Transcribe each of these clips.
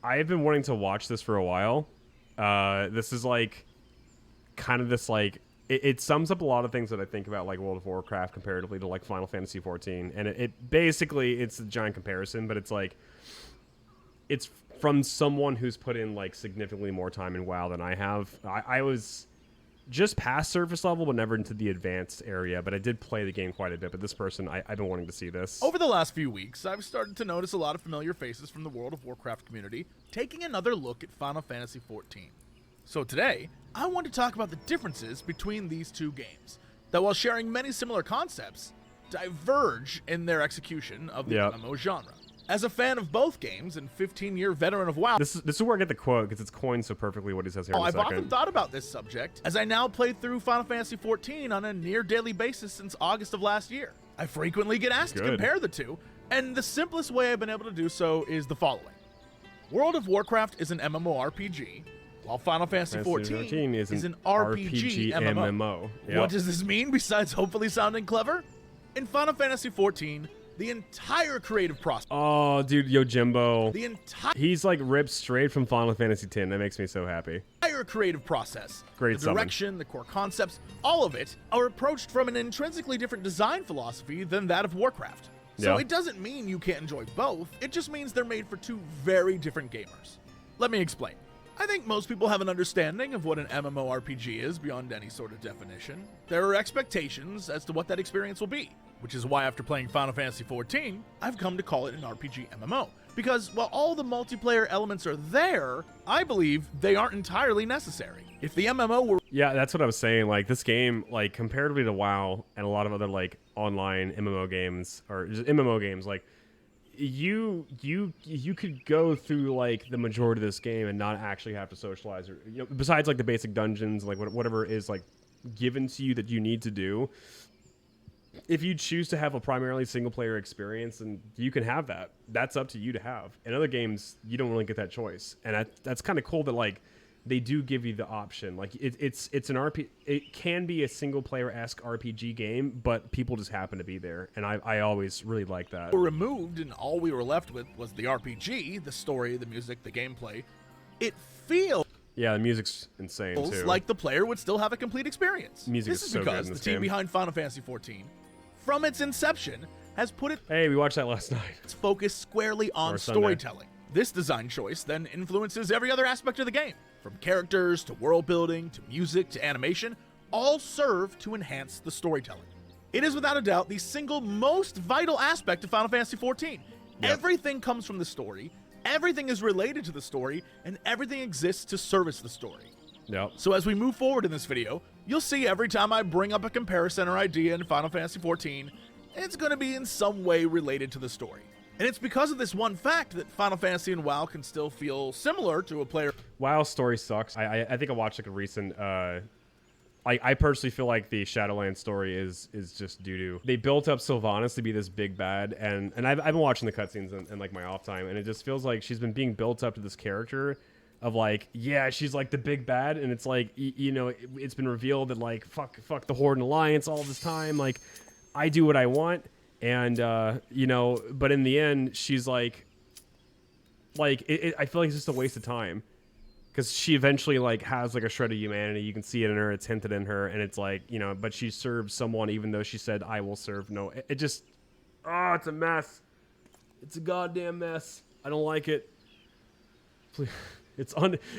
I've been wanting to watch this for a while. This is like kind of this like it sums up a lot of things that I think about like World of Warcraft comparatively to like Final Fantasy XIV, and it basically it's a giant comparison, but it's like it's from someone who's put in like significantly more time in WoW than I have. I was just past surface level, but never into the advanced area. But I did play the game quite a bit. But this person, I've been wanting to see this. Over the last few weeks, I've started to notice a lot of familiar faces from the World of Warcraft community taking another look at Final Fantasy XIV. So today, I want to talk about the differences between these two games, that while sharing many similar concepts, diverge in their execution of the MMO genre. As a fan of both games and 15-year veteran of WoW... This is where I get the quote, because it's coined so perfectly what he says here in a second. I've often thought about this subject, as I now play through Final Fantasy XIV on a near-daily basis since August of last year. I frequently get asked to compare the two, and the simplest way I've been able to do so is the following. World of Warcraft is an MMORPG, while Final Fantasy XIV is an RPG MMO. Yep. What does this mean besides hopefully sounding clever? In Final Fantasy XIV, the entire creative process. Oh, dude, Yojimbo. The entire... He's like ripped straight from Final Fantasy X. That makes me so happy. Entire creative process. Great The direction, the core concepts, all of it are approached from an intrinsically different design philosophy than that of Warcraft. So it doesn't mean you can't enjoy both. It just means they're made for two very different gamers. Let me explain. I think most people have an understanding of what an MMORPG is beyond any sort of definition. There are expectations as to what that experience will be, which is why after playing Final Fantasy XIV, I've come to call it an RPG MMO. Because while all the multiplayer elements are there, I believe they aren't entirely necessary. If the MMO were... Yeah, that's what I was saying. Like, this game, like, comparatively to WoW and a lot of other, like, online MMO games, or just MMO games, like, you could go through like the majority of this game and not actually have to socialize, or besides like the basic dungeons, like whatever is like given to you that you need to do. If you choose to have a primarily single player experience, and you can have that, that's up to you to have. In other games, you don't really get that choice, and that's kind of cool that like they do give you the option. Like it's an RP. It can be a single player-esque RPG game, but people just happen to be there, and I always really like that. Were removed, and all we were left with was the RPG, the story, the music, the gameplay. It feels the music's insane too. Like the player would still have a complete experience. Music this is so because good in the this team game. behind Final Fantasy XIV, from its inception, has put it. Hey, we watched that last night. It's focused squarely on storytelling. This design choice then influences every other aspect of the game. From characters, to world building, to music, to animation, all serve to enhance the storytelling. It is without a doubt the single most vital aspect of Final Fantasy XIV. Everything comes from the story, everything is related to the story, and everything exists to service the story. So as we move forward in this video, you'll see every time I bring up a comparison or idea in Final Fantasy XIV, it's going to be in some way related to the story. And it's because of this one fact that Final Fantasy and WoW can still feel similar to a player. WoW's story sucks. I think I watched like a recent. I personally feel like the Shadowlands story is just doo-doo. They built up Sylvanas to be this big bad, and I've been watching the cutscenes in like my off time, and it just feels like she's been being built up to this character of like, yeah, she's like the big bad, and it's like, it's been revealed that like fuck the Horde and Alliance all this time, like I do what I want. And, but in the end, she's like I feel like it's just a waste of time, because she eventually like has like a shred of humanity. You can see it in her. It's hinted in her. And it's like, but she serves someone, even though she said, I will serve. No, it just, it's a mess. It's a goddamn mess. I don't like it. Please.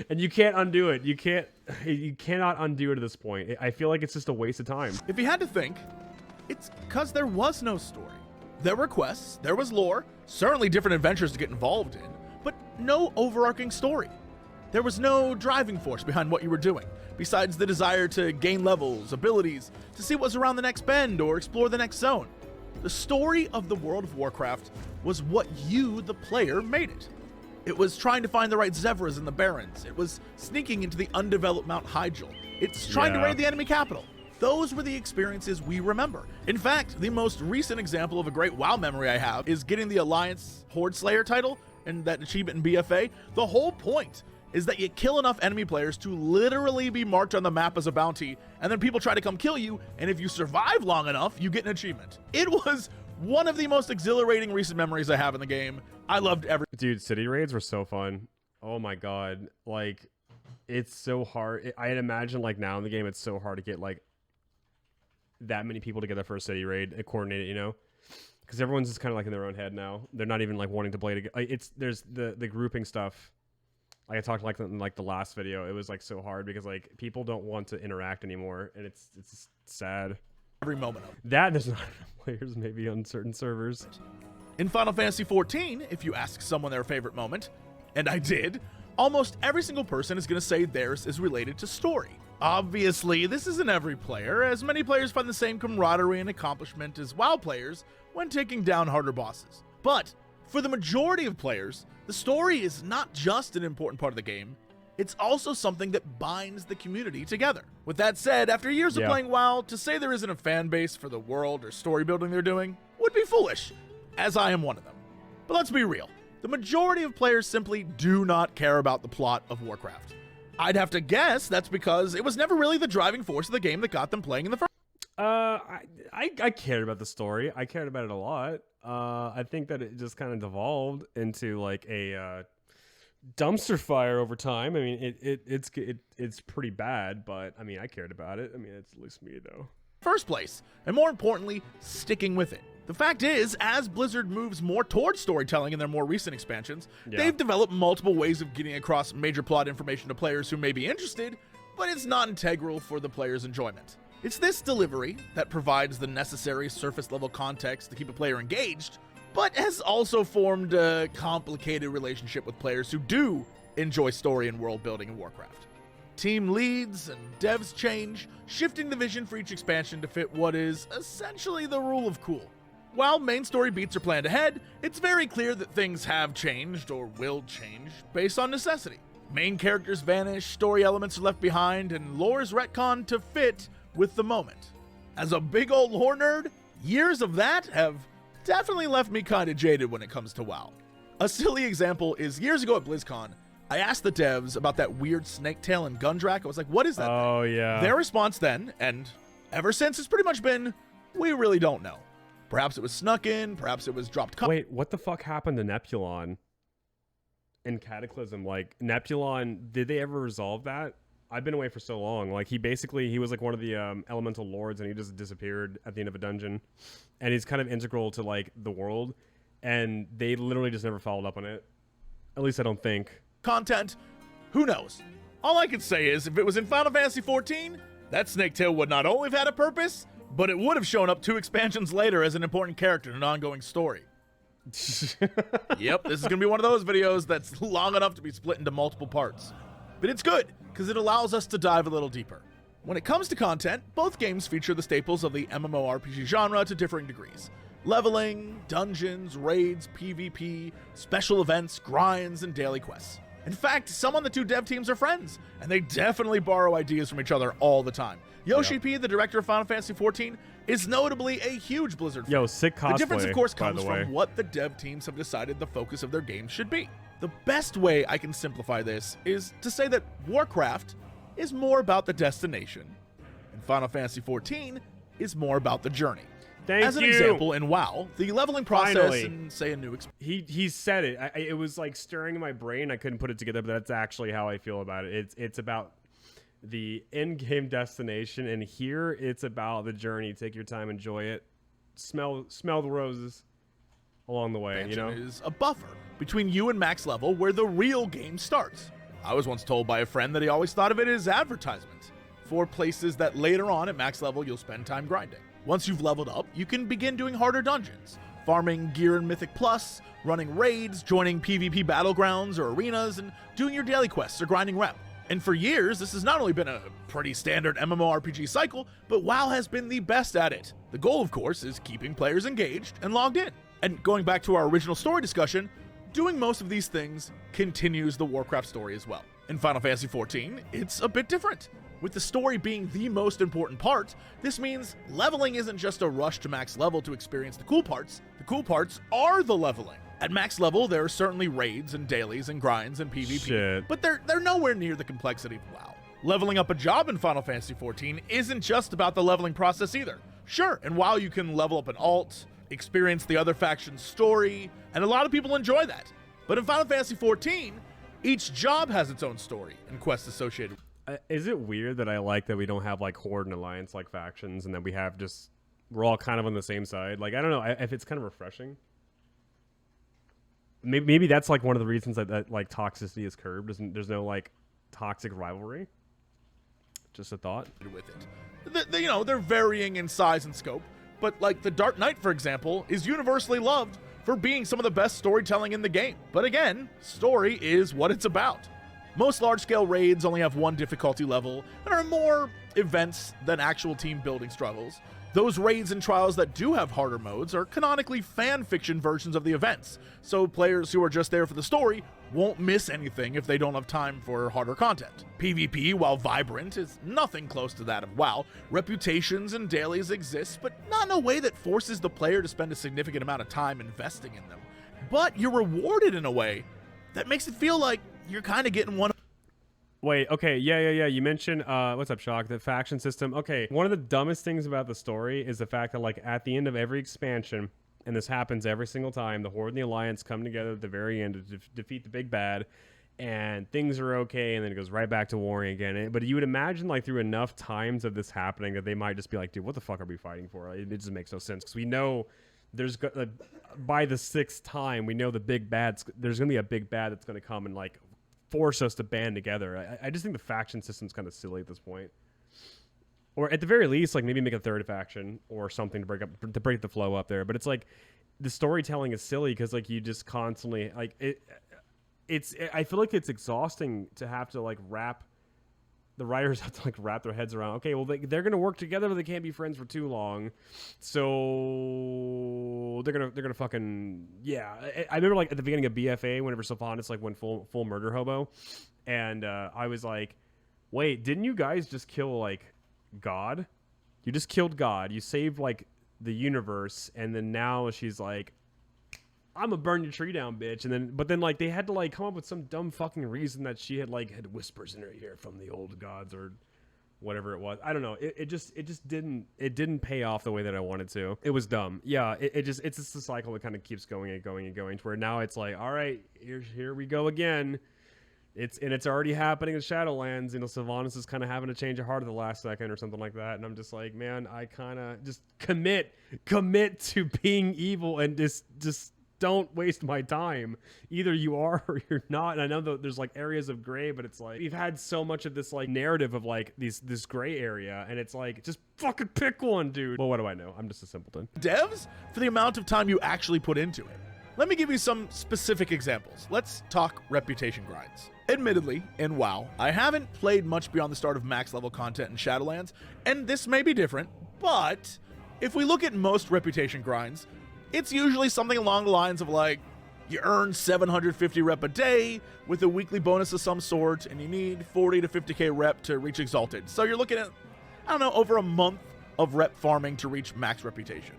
And you can't undo it. You cannot undo it at this point. I feel like it's just a waste of time. If you had to think, it's because there was no story. There were quests, there was lore, certainly different adventures to get involved in, but no overarching story. There was no driving force behind what you were doing, besides the desire to gain levels, abilities, to see what's around the next bend or explore the next zone. The story of the World of Warcraft was what you, the player, made it. It was trying to find the right Zevras in the Barrens. It was sneaking into the undeveloped Mount Hyjal. It's trying to raid the enemy capital. Those were the experiences we remember. In fact, the most recent example of a great WoW memory I have is getting the Alliance Horde Slayer title and that achievement in BFA. The whole point is that you kill enough enemy players to literally be marked on the map as a bounty, and then people try to come kill you, and if you survive long enough, you get an achievement. It was one of the most exhilarating recent memories I have in the game. I loved every... Dude, city raids were so fun. Oh my god, like it's so hard. I'd imagine like now in the game, it's so hard to get like that many people together for a city raid and coordinate it, you know? Because everyone's just kind of like in their own head now. They're not even like wanting to play together. Like, there's the grouping stuff. Like I talked like in like the last video, it was like so hard because like people don't want to interact anymore, and it's just sad. Every moment of that there's not enough players maybe on certain servers. In Final Fantasy XIV, if you ask someone their favorite moment, and I did, almost every single person is going to say theirs is related to story. Obviously, this isn't every player, as many players find the same camaraderie and accomplishment as WoW players when taking down harder bosses. But for the majority of players, the story is not just an important part of the game, it's also something that binds the community together. With that said, after years of playing WoW, to say there isn't a fan base for the world or story building they're doing would be foolish, as I am one of them. But let's be real, the majority of players simply do not care about the plot of Warcraft. I'd have to guess that's because it was never really the driving force of the game that got them playing in the first. I cared about the story. I cared about it a lot. I think that it just kind of devolved into like a dumpster fire over time. I mean, it's pretty bad, but I mean, I cared about it. I mean, it's at least me though. First place, and more importantly, sticking with it. The fact is, as Blizzard moves more towards storytelling in their more recent expansions, they've developed multiple ways of getting across major plot information to players who may be interested, but it's not integral for the player's enjoyment. It's this delivery that provides the necessary surface-level context to keep a player engaged, but has also formed a complicated relationship with players who do enjoy story and world building in Warcraft. Team leads and devs change, shifting the vision for each expansion to fit what is essentially the rule of cool. While main story beats are planned ahead, it's very clear that things have changed or will change based on necessity. Main characters vanish, story elements are left behind, and lore is retconned to fit with the moment. As a big old lore nerd, years of that have definitely left me kinda jaded when it comes to WoW. A silly example is years ago at BlizzCon, I asked the devs about that weird snake tail and Gundrak. I was like, what is that thing? Yeah. Their response then, and ever since, has pretty much been, we really don't know. Perhaps it was snuck in, perhaps it was dropped. Wait, what the fuck happened to Nepulon in Cataclysm? Like, Nepulon, did they ever resolve that? I've been away for so long. Like, he was like one of the elemental lords, and he just disappeared at the end of a dungeon. And he's kind of integral to, like, the world. And they literally just never followed up on it. At least I don't think. Content, who knows? All I can say is, if it was in Final Fantasy XIV, that snaketail would not only have had a purpose, but it would have shown up 2 expansions later as an important character in an ongoing story. Yep, this is going to be one of those videos that's long enough to be split into multiple parts. But it's good, because it allows us to dive a little deeper. When it comes to content, both games feature the staples of the MMORPG genre to differing degrees. Leveling, dungeons, raids, PvP, special events, grinds, and daily quests. In fact, some on the 2 dev teams are friends, and they definitely borrow ideas from each other all the time. Yoshi P, the director of Final Fantasy XIV, is notably a huge Blizzard fan. Yo, sick cosplay, the difference, of course, comes from what the dev teams have decided the focus of their games should be. The best way I can simplify this is to say that Warcraft is more about the destination, and Final Fantasy XIV is more about the journey. As an example, in WoW, the leveling process in, say, a new he said it. It was like stirring in my brain. I couldn't put it together, but that's actually how I feel about it. It's about the in-game destination, and here it's about the journey. Take your time, enjoy it, smell the roses along the way. You know, is a buffer between you and max level, where the real game starts. I was once told by a friend that he always thought of it as advertisement for places that later on at max level you'll spend time grinding. Once you've leveled up, you can begin doing harder dungeons, farming gear in Mythic Plus, running raids, joining PvP battlegrounds or arenas, and doing your daily quests or grinding rep. And for years, this has not only been a pretty standard MMORPG cycle, but WoW has been the best at it. The goal, of course, is keeping players engaged and logged in. And going back to our original story discussion, doing most of these things continues the Warcraft story as well. In Final Fantasy XIV, it's a bit different. With the story being the most important part, this means leveling isn't just a rush to max level to experience the cool parts are the leveling. At max level, there are certainly raids and dailies and grinds and PvP, but they're nowhere near the complexity of WoW. Leveling up a job in Final Fantasy XIV isn't just about the leveling process either. Sure, in WoW you can level up an alt, experience the other faction's story, and a lot of people enjoy that. But in Final Fantasy XIV, Each job has its own story and quests associated. Is it weird that I like that we don't have like Horde and Alliance like factions, and that we have just, we're all kind of on the same side? Like, I don't know if it's kind of refreshing. Maybe that's like one of the reasons that like toxicity is curbed. There's no like toxic rivalry. Just a thought. With it, you know, they're varying in size and scope, but like the Dark Knight, for example, is universally loved for being some of the best storytelling in the game. But again, story is what it's about. Most large-scale raids only have one difficulty level and are more events than actual team building struggles. Those raids and trials that do have harder modes are canonically fan fiction versions of the events, so players who are just there for the story won't miss anything if they don't have time for harder content. PvP, while vibrant, is nothing close to that of WoW. Reputations and dailies exist, but not in a way that forces the player to spend a significant amount of time investing in them. But you're rewarded in a way that makes it feel like you're kind of getting one. Wait, okay, yeah. You mentioned, what's up, Shock? The faction system. Okay, one of the dumbest things about the story is the fact that, like, at the end of every expansion, and this happens every single time, the Horde and the Alliance come together at the very end to defeat the big bad, and things are okay, and then it goes right back to warring again. But you would imagine, like, through enough times of this happening that they might just be like, dude, what the fuck are we fighting for? Like, it just makes no sense, because we know there's by the 6th time, we know the big bad's, there's going to be a big bad that's going to come and, like, force us to band together. I just think the faction system's kind of silly at this point. Or at the very least, like, maybe make a 3rd faction or something to break the flow up there. But it's like the storytelling is silly because, like, you just constantly, like, I feel like it's exhausting to have to, like, the writers have to, like, wrap their heads around, okay, well, they're going to work together, but they can't be friends for too long. So they're going to fucking, yeah. I remember, like, at the beginning of BFA, whenever Sylvanas, like, went full murder hobo. And I was like, wait, didn't you guys just kill, like, God? You just killed God. You saved, like, the universe. And then now she's like, I'm gonna burn your tree down, bitch. But then like they had to like come up with some dumb fucking reason that she had whispers in her ear from the old gods or whatever it was. I don't know. It just didn't pay off the way that I wanted to. It was dumb. Yeah. It's just a cycle that kind of keeps going and going and going to where now it's like, all right, here we go again. It's already happening in Shadowlands. You know, Sylvanas is kind of having to change her heart at the last second or something like that. And I'm just like, man, I kind of just commit to being evil and just don't waste my time. Either you are or you're not. And I know that there's like areas of gray, but it's like we've had so much of this like narrative of like this gray area, and it's like just fucking pick one, dude. Well, what do I know? I'm just a simpleton. Devs for the amount of time you actually put into it. Let me give you some specific examples. Let's talk reputation grinds. Admittedly, in WoW, I haven't played much beyond the start of max level content in Shadowlands, and this may be different, but if we look at most reputation grinds, it's usually something along the lines of like, you earn 750 rep a day with a weekly bonus of some sort, and you need 40 to 50k rep to reach Exalted. So you're looking at, I don't know, over a month of rep farming to reach max reputation.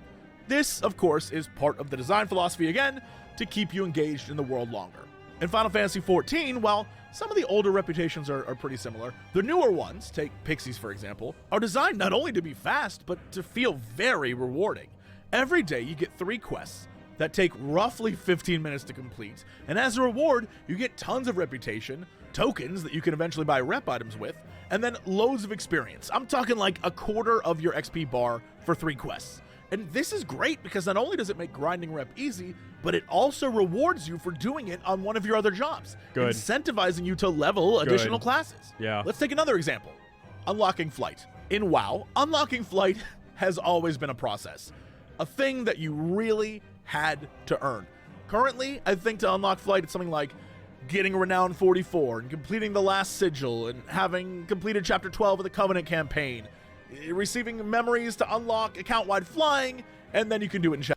This, of course, is part of the design philosophy again, to keep you engaged in the world longer. In Final Fantasy XIV, while some of the older reputations are pretty similar, the newer ones, take Pixies for example, are designed not only to be fast, but to feel very rewarding. Every day you get 3 quests that take roughly 15 minutes to complete, and as a reward, you get tons of reputation, tokens that you can eventually buy rep items with, and then loads of experience. I'm talking like a quarter of your XP bar for 3 quests. And this is great because not only does it make grinding rep easy, but it also rewards you for doing it on one of your other jobs, incentivizing you to level additional classes. Yeah. Let's take another example. Unlocking Flight. In WoW, unlocking Flight has always been a process. A thing that you really had to earn. Currently, I think to unlock Flight, it's something like getting Renown 44 and completing the last sigil and having completed Chapter 12 of the Covenant campaign, receiving memories to unlock account-wide flying, and then you can do it in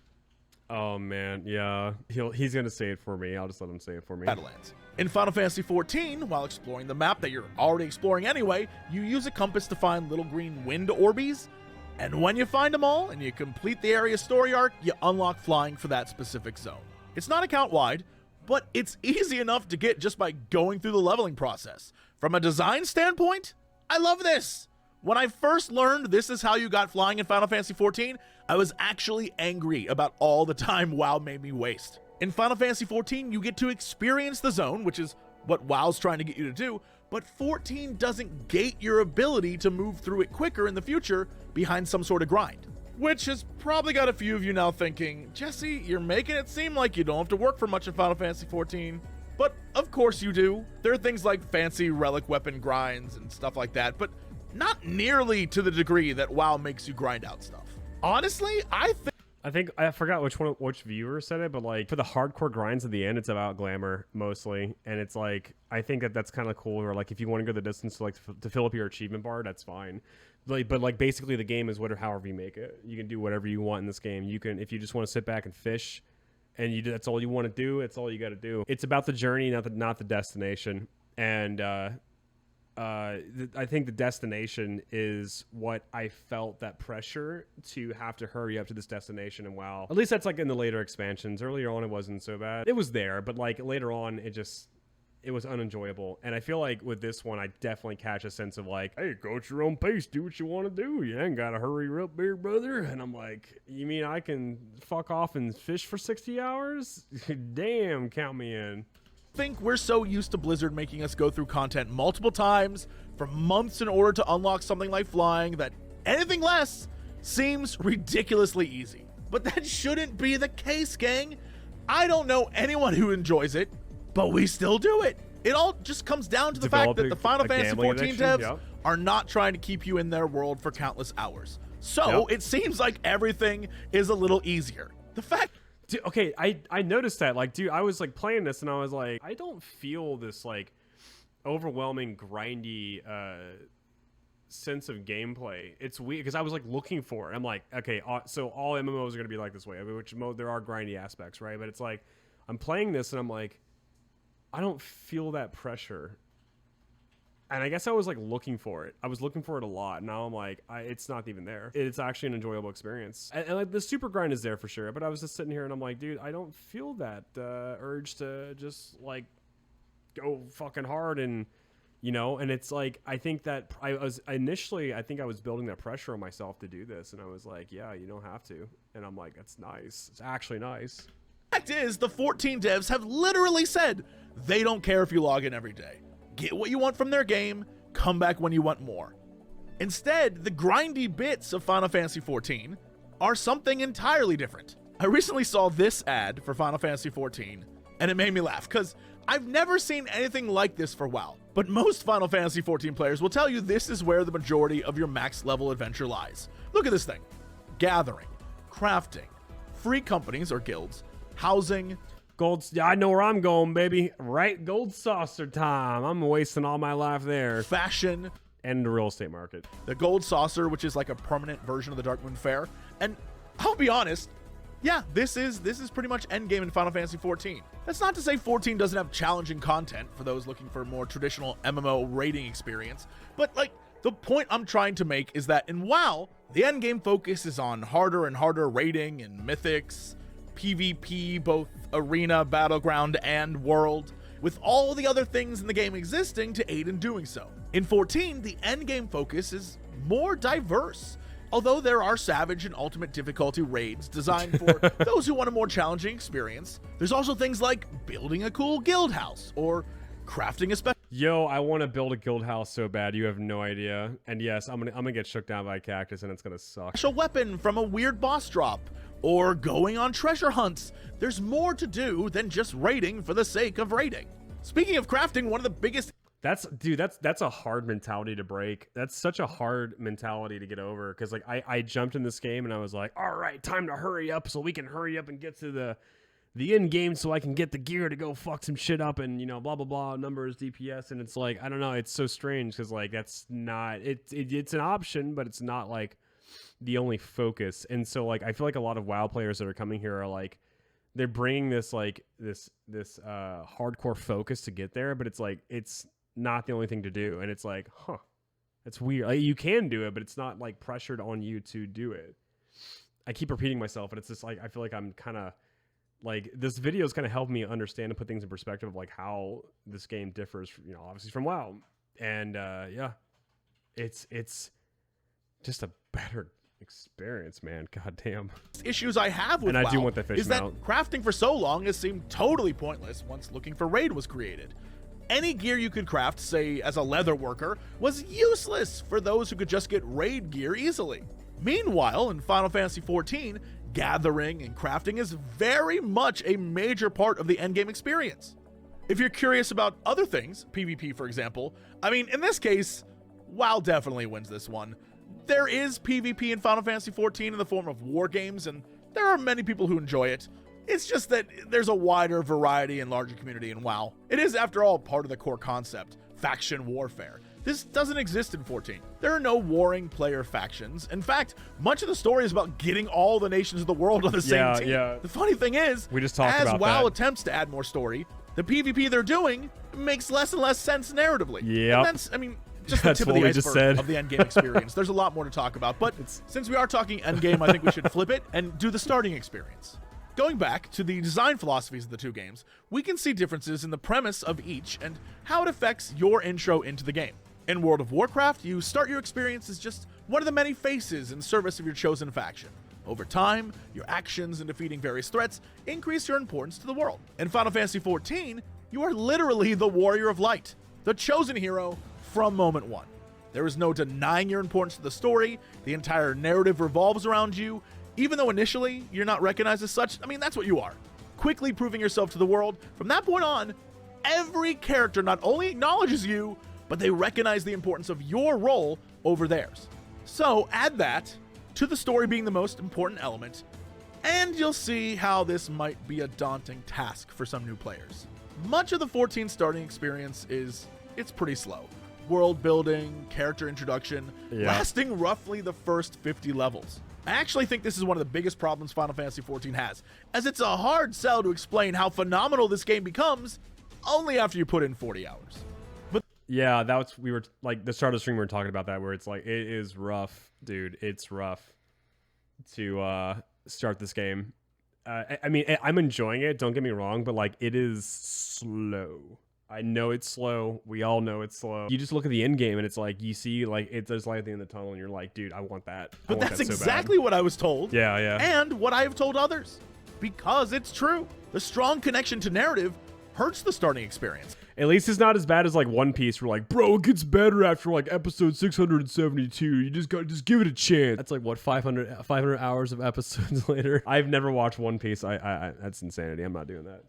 Oh man, yeah. He's gonna say it for me. I'll just let him say it for me. Shadowlands. In Final Fantasy XIV, while exploring the map that you're already exploring anyway, you use a compass to find little green wind orbies, and when you find them all and you complete the area's story arc, you unlock flying for that specific zone. It's not account-wide, but it's easy enough to get just by going through the leveling process. From a design standpoint, I love this. When I first learned this is how you got flying in Final Fantasy XIV, I was actually angry about all the time WoW made me waste. In Final Fantasy XIV, you get to experience the zone, which is what WoW's trying to get you to do, but 14 doesn't gate your ability to move through it quicker in the future behind some sort of grind. Which has probably got a few of you now thinking, Jesse, you're making it seem like you don't have to work for much in Final Fantasy XIV. But of course you do. There are things like fancy relic weapon grinds and stuff like that, but not nearly to the degree that WoW makes you grind out stuff. Honestly, I think I forgot which viewer said it, but like for the hardcore grinds at the end, it's about glamour mostly, and it's like I think that's kind of cool. Or like if you want to go the distance to like to fill up your achievement bar, that's fine. But like basically the game is however you make it. You can do whatever you want in this game. You can, if you just want to sit back and fish, and that's all you want to do. It's all you got to do. It's about the journey, not the destination. And I think the destination is what I felt that pressure to have to hurry up to this destination. And WoW, at least that's like in the later expansions. Earlier on, it wasn't so bad. It was there, but like later on, it was unenjoyable. And I feel like with this one, I definitely catch a sense of like, hey, go at your own pace, do what you want to do. You ain't got to hurry up, big brother. And I'm like, you mean I can fuck off and fish for 60 hours? Damn, count me in. Think we're so used to Blizzard making us go through content multiple times for months in order to unlock something like flying that anything less seems ridiculously easy. But that shouldn't be the case, gang. I don't know anyone who enjoys it, but we still do it. It all just comes down to the fact that the Final Fantasy XIV devs are not trying to keep you in their world for countless hours. So it seems like everything is a little easier. The fact... Dude, okay, I noticed that. Like, dude, I was like playing this and I was like, I don't feel this like overwhelming grindy sense of gameplay. It's weird because I was like looking for it. I'm like, okay, so all MMOs are gonna be like this way, which there are grindy aspects, right? But it's like I'm playing this and I'm like, I don't feel that pressure. And I guess I was like looking for it. I was looking for it a lot. Now I'm like, it's not even there. It's actually an enjoyable experience. And like the super grind is there for sure. But I was just sitting here and I'm like, dude, I don't feel that urge to just like go fucking hard and, you know. And it's like, I think that I was building that pressure on myself to do this. And I was like, yeah, you don't have to. And I'm like, that's nice. It's actually nice. Fact is, the 14 devs have literally said they don't care if you log in every day. Get what you want from their game, come back when you want more. Instead, the grindy bits of Final Fantasy XIV are something entirely different. I recently saw this ad for Final Fantasy XIV, and it made me laugh, because I've never seen anything like this for WoW. But most Final Fantasy XIV players will tell you this is where the majority of your max level adventure lies. Look at this thing. Gathering, crafting, free companies or guilds, housing, I know where I'm going, baby. Right? Gold saucer time. I'm wasting all my life there. Fashion. And the real estate market. The gold saucer, which is like a permanent version of the Darkmoon Fair. And I'll be honest, yeah, this is pretty much endgame in Final Fantasy XIV. That's not to say 14 doesn't have challenging content for those looking for a more traditional MMO raiding experience. But like, the point I'm trying to make is that in WoW, the endgame focus is on harder and harder raiding and mythics, PvP, both arena, battleground, and world, with all the other things in the game existing to aid in doing so. In 14, the endgame focus is more diverse. Although there are savage and ultimate difficulty raids designed for those who want a more challenging experience, there's also things like building a cool guild house or crafting a special... Yo, I want to build a guild house so bad, you have no idea. And yes, I'm gonna get shook down by a cactus and it's gonna suck. ...special weapon from a weird boss drop, or going on treasure hunts. There's more to do than just raiding for the sake of raiding. Speaking of crafting, one of the biggest... That's a hard mentality to break. That's such a hard mentality to get over. Because like I jumped in this game and I was like, all right, time to hurry up so we can hurry up and get to the end game so I can get the gear to go fuck some shit up and, you know, blah blah blah, numbers, DPS. And it's like, I don't know, it's so strange because like that's not it's an option, but it's not like the only focus. And so like I feel like a lot of WoW players that are coming here are like, they're bringing this like this hardcore focus to get there, but it's like it's not the only thing to do. And it's like, huh, it's weird. Like, you can do it, but it's not like pressured on you to do it. I keep repeating myself, and it's just like I feel like I'm kind of like, this video is kind of helping me understand and put things in perspective of like how this game differs, you know, obviously from WoW. And yeah, it's just a better experience, man. God damn. Issues I have with WoW, I do want the fish is that mount. crafting for so long has seemed totally pointless once looking for raid was created. any gear you could craft, say as a leather worker, was useless for those who could just get raid gear easily. Meanwhile, in Final Fantasy XIV, gathering and crafting is very much a major part of the endgame experience. If you're curious about other things, PvP for example, I mean, in this case, WoW definitely wins this one. There is PvP in Final Fantasy XIV in the form of war games, and there are many people who enjoy it. It's just that there's a wider variety and larger community in WoW. It is, after all, part of the core concept, faction warfare. This doesn't exist in 14. There are no warring player factions. In fact, much of the story is about getting all the nations of the world on the same team. Yeah. The funny thing is, We just talked as about WoW that. attempts to add more story, the PvP they're doing makes less and less sense narratively. Yep. And that's, I mean, just the That's tip of what the we just iceberg said. of the endgame experience. There's a lot more to talk about, but since we are talking endgame, I think we should flip it and do the starting experience. Going back to the design philosophies of the two games, we can see differences in the premise of each and how it affects your intro into the game. In World of Warcraft, you start your experience as just one of the many faces in service of your chosen faction. Over time, your actions in defeating various threats increase your importance to the world. In Final Fantasy XIV, you are literally the Warrior of Light, the chosen hero from moment one. There is no denying your importance to the story. The entire narrative revolves around you. Even though initially you're not recognized as such, I mean, that's what you are. Quickly proving yourself to the world. From that point on, every character not only acknowledges you, but they recognize the importance of your role over theirs. So add that to the story being the most important element, and you'll see how this might be a daunting task for some new players. Much of the 14 starting experience it's pretty slow. World building, character introduction, lasting roughly the first 50 levels. I actually think this is one of the biggest problems Final Fantasy XIV has, as it's a hard sell to explain how phenomenal this game becomes only after you put in 40 hours. Yeah, we were like the start of the stream we were talking about that, where it's like it is rough, dude. It's rough to start this game. I mean, I'm enjoying it. Don't get me wrong, but like it is slow. I know it's slow. We all know it's slow. You just look at the end game and it's like you see like there's light at the end of the tunnel, and you're like, dude, I want that. But that's exactly what I was told. Yeah. And what I have told others, because it's true. The strong connection to narrative hurts the starting experience. At least it's not as bad as like One Piece. We're like, bro, it gets better after like episode 672. You just give it a chance. That's like what 500 hours of episodes later. I've never watched One Piece. I that's insanity. I'm not doing that.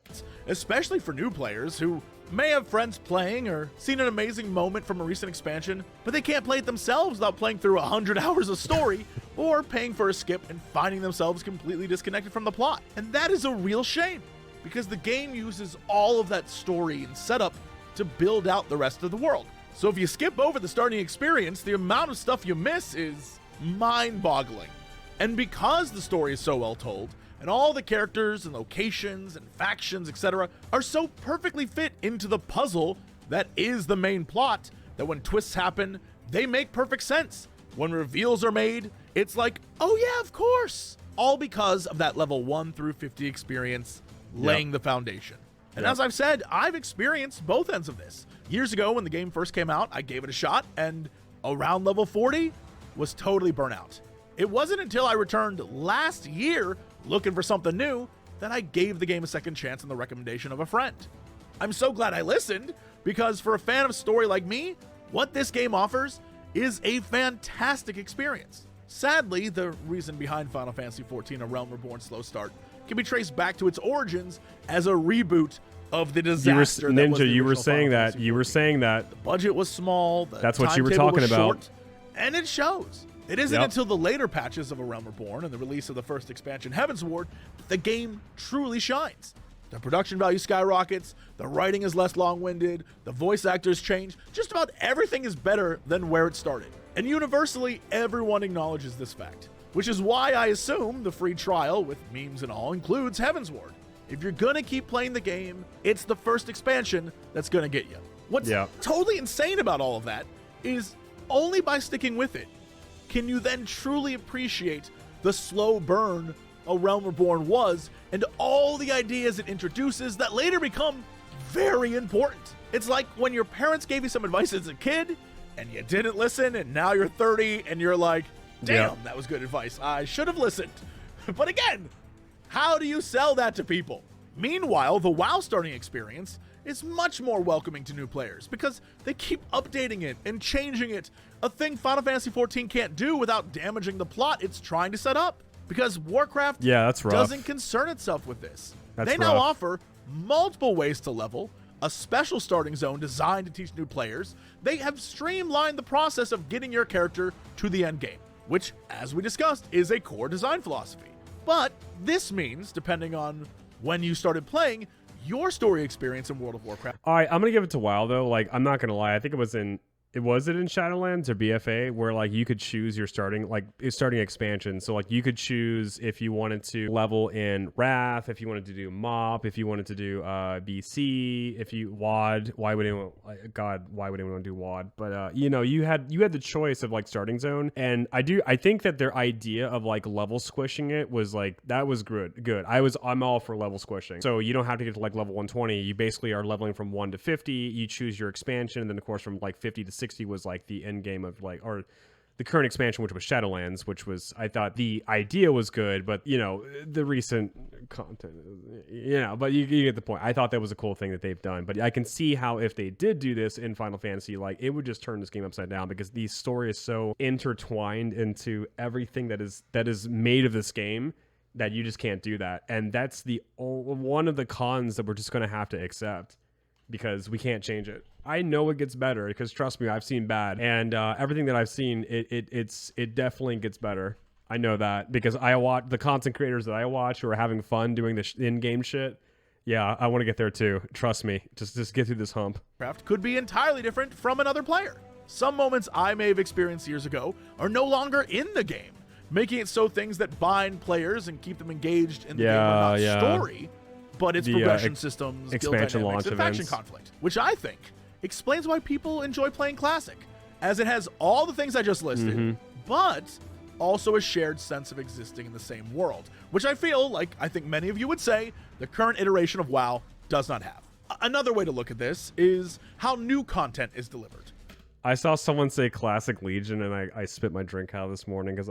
Especially for new players who may have friends playing or seen an amazing moment from a recent expansion, but they can't play it themselves without playing through 100 hours of story or paying for a skip and finding themselves completely disconnected from the plot. And that is a real shame, because the game uses all of that story and setup to build out the rest of the world. So if you skip over the starting experience, the amount of stuff you miss is mind-boggling. And because the story is so well told, and all the characters and locations and factions, etc., are so perfectly fit into the puzzle that is the main plot, that when twists happen, they make perfect sense. When reveals are made, it's like, oh yeah, of course. All because of that level 1 through 50 experience laying the foundation. And as I've said, I've experienced both ends of this. Years ago, when the game first came out, I gave it a shot, and around level 40 was totally burnt out. It wasn't until I returned last year looking for something new that I gave the game a second chance on the recommendation of a friend. I'm so glad I listened, because for a fan of story like me, what this game offers is a fantastic experience. Sadly, the reason behind Final Fantasy XIV: A Realm Reborn's slow start can be traced back to its origins as a reboot of the disaster. You were saying that. The budget was small. That's what you were talking about. Short, and it shows. It isn't until the later patches of A Realm Reborn and the release of the first expansion, Heavensward, that the game truly shines. The production value skyrockets, the writing is less long-winded, the voice actors change, just about everything is better than where it started. And universally, everyone acknowledges this fact, which is why I assume the free trial, with memes and all, includes Heavensward. If you're gonna keep playing the game, it's the first expansion that's gonna get you. What's totally insane about all of that is only by sticking with it can you then truly appreciate the slow burn A Realm Reborn was, and all the ideas it introduces that later become very important. It's like when your parents gave you some advice as a kid, and you didn't listen, and now you're 30, and you're like, damn, that was good advice. I should have listened. But again, how do you sell that to people? Meanwhile, the WoW starting experience is much more welcoming to new players because they keep updating it and changing it, a thing Final Fantasy XIV can't do without damaging the plot it's trying to set up. Because Warcraft that's rough. doesn't concern itself with this. That's they now rough. offer multiple ways to level, a special starting zone designed to teach new players. They have streamlined the process of getting your character to the end game, which, as we discussed, is a core design philosophy. But this means, depending on when you started playing, your story experience in World of Warcraft. All right, I'm gonna give it to WoW though. Like, I'm not gonna lie. I think it was in Shadowlands or BFA where like you could choose your starting expansion. So like you could choose if you wanted to level in Wrath, if you wanted to do Mop, if you wanted to do BC, if you WoD. Why would anyone want to do WoD? But you had the choice of like starting zone, and I think that their idea of like level squishing it was like that was good. I'm all for level squishing. So you don't have to get to like level 120. You basically are leveling from 1 to 50. You choose your expansion, and then of course from like 50 to 60 was like the end game of like, or the current expansion, which was Shadowlands, which was, I thought the idea was good, but the recent content, but you get the point. I thought that was a cool thing that they've done, but I can see how if they did do this in Final Fantasy, like it would just turn this game upside down because the story is so intertwined into everything that is made of this game that you just can't do that. And that's one of the cons that we're just going to have to accept because we can't change it. I know it gets better because trust me, I've seen bad, and everything that I've seen, it definitely gets better. I know that because I watch the content creators that I watch who are having fun doing the in-game shit. Yeah, I want to get there too. Trust me, just get through this hump. Warcraft could be entirely different from another player. Some moments I may have experienced years ago are no longer in the game, making it so things that bind players and keep them engaged in the game are not story, but it's progression systems, expansion guild launch dynamics, and faction events. conflict, which I think explains why people enjoy playing Classic, as it has all the things I just listed, but also a shared sense of existing in the same world, which I feel like, I think many of you would say, the current iteration of WoW does not have. Another way to look at this is how new content is delivered. I saw someone say Classic Legion, and I spit my drink out this morning because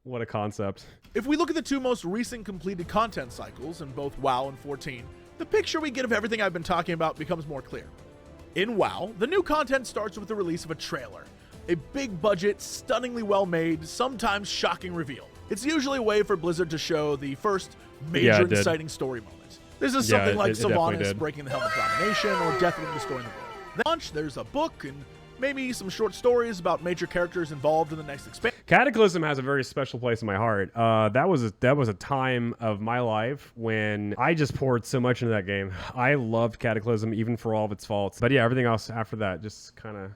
what a concept. If we look at the two most recent completed content cycles in both WoW and 14, the picture we get of everything I've been talking about becomes more clear. In WoW, the new content starts with the release of a trailer, a big budget, stunningly well made, sometimes shocking reveal. It's usually a way for Blizzard to show the first major inciting story moment. This is something like Sylvanas breaking the Helm of Domination or definitely destroying the world. Then launch, there's a book and maybe some short stories about major characters involved in the next expansion. Cataclysm has a very special place in my heart. That was a time of my life when I just poured so much into that game. I loved Cataclysm, even for all of its faults. But yeah, everything else after that just kind of,